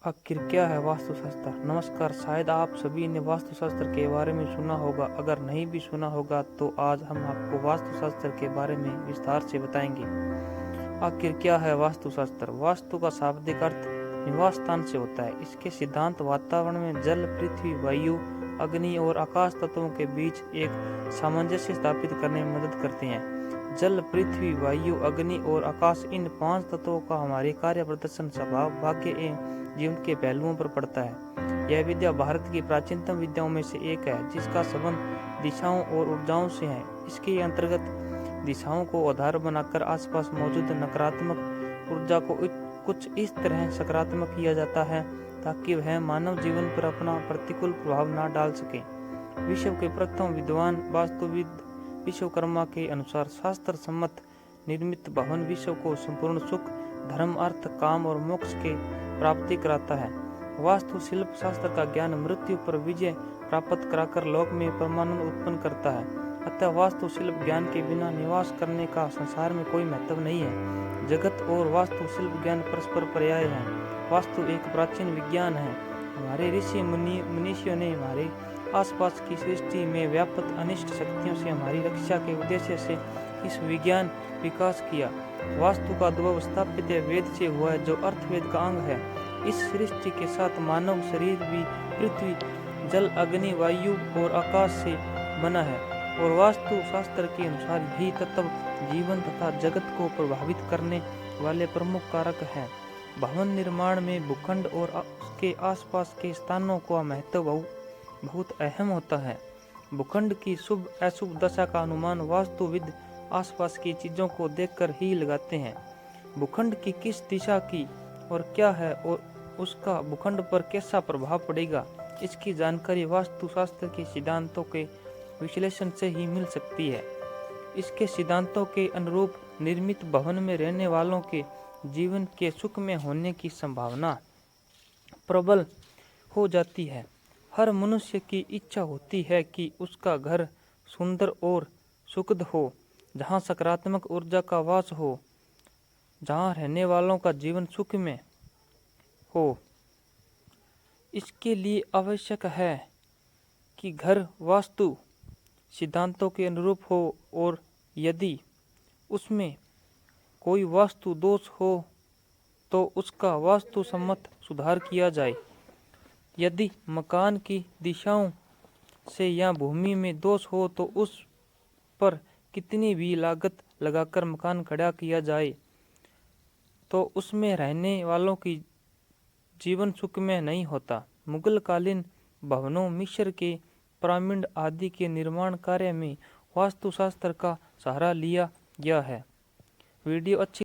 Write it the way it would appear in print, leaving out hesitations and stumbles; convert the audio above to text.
आखिर क्या है वास्तुशास्त्र? नमस्कार, शायद आप सभी ने वास्तुशास्त्र के बारे में सुना होगा। अगर नहीं भी सुना होगा तो आज हम आपको वास्तुशास्त्र के बारे में विस्तार से बताएंगे। आखिर क्या है वास्तुशास्त्र? वास्तु का शाब्दिक अर्थ निवास स्थान से होता है। इसके सिद्धांत वातावरण में जल, पृथ्वी, वायु, अग्नि और आकाश तत्वों के बीच एक सामंजस्य स्थापित करने में मदद करते हैं। जल, पृथ्वी, वायु, अग्नि और आकाश, इन 5 तत्वों का हमारे कार्य, प्रदर्शन, स्वभाव, भाग्य एवं जीवन के पहलुओं पर पड़ता है। यह विद्या भारत की प्राचीनतम विद्याओं में से एक है, जिसका संबंध दिशाओं और ऊर्जाओं से है। इसके अंतर्गत दिशाओं को आधार बनाकर आसपास मौजूद नकारात्मक ऊर्जा को कुछ इस तरह सकारात्मक किया जाता है ताकि वह मानव जीवन पर अपना प्रतिकूल प्रभाव न डाल सके। विश्व के प्रथम विद्वान वास्तुविद विश्वकर्मा के अनुसार शास्त्र सम्मत निर्मित भवन विश्व को संपूर्ण सुख, धर्म, अर्थ, काम और मोक्ष के प्राप्ति कराता है। वास्तु शिल्प शास्त्र का ज्ञान मृत्यु पर विजय प्राप्त कराकर लोक में परमानंद उत्पन्न करता है। अतः वास्तु शिल्प ज्ञान के बिना निवास करने का संसार में कोई महत्व नहीं है। जगत और वास्तु शिल्प ज्ञान परस्पर पर्याय है। वास्तु एक प्राचीन विज्ञान है। हमारे ऋषि मुनीषियों ने हमारे आसपास की सृष्टि में व्याप्त अनिष्ट शक्तियों से हमारी रक्षा के उद्देश्य से इस विज्ञान विकास किया। वास्तु का उद्भव स्थापत्य वेद से हुआ है, जो अर्थवेद का अंग है। इस सृष्टि के साथ मानव शरीर भी पृथ्वी, जल, अग्नि, वायु और आकाश से बना है और वास्तु शास्त्र के अनुसार यही तत्व जीवन तथा जगत को प्रभावित करने वाले प्रमुख कारक हैं। भवन निर्माण में भूखंड और उसके आसपास के स्थानों का महत्व बहुत अहम होता है। भूखंड की शुभ अशुभ दशा का अनुमान वास्तुविद आसपास की चीजों को देखकर ही लगाते हैं। भूखंड की किस दिशा की और क्या है और उसका भूखंड पर कैसा प्रभाव पड़ेगा, इसकी जानकारी वास्तुशास्त्र के सिद्धांतों के विश्लेषण से ही मिल सकती है। इसके सिद्धांतों के अनुरूप निर्मित भवन में रहने वालों के जीवन के सुख में होने की संभावना प्रबल हो जाती है। हर मनुष्य की इच्छा होती है कि उसका घर सुंदर और सुखद हो, जहाँ सकारात्मक ऊर्जा का वास हो, जहाँ रहने वालों का जीवन सुख में हो। इसके लिए आवश्यक है कि घर वास्तु सिद्धांतों के अनुरूप हो और यदि उसमें कोई वास्तु दोष हो तो उसका वास्तु सम्मत सुधार किया जाए। यदि मकान की दिशाओं से या भूमि में दोष हो तो उस पर कितनी भी लागत लगाकर मकान खड़ा किया जाए तो उसमें रहने वालों की जीवन सुख में नहीं होता। मुगल कालीन भवनों, मिस्र के पिरामिड आदि के निर्माण कार्य में वास्तुशास्त्र का सहारा लिया गया है। वीडियो अच्छी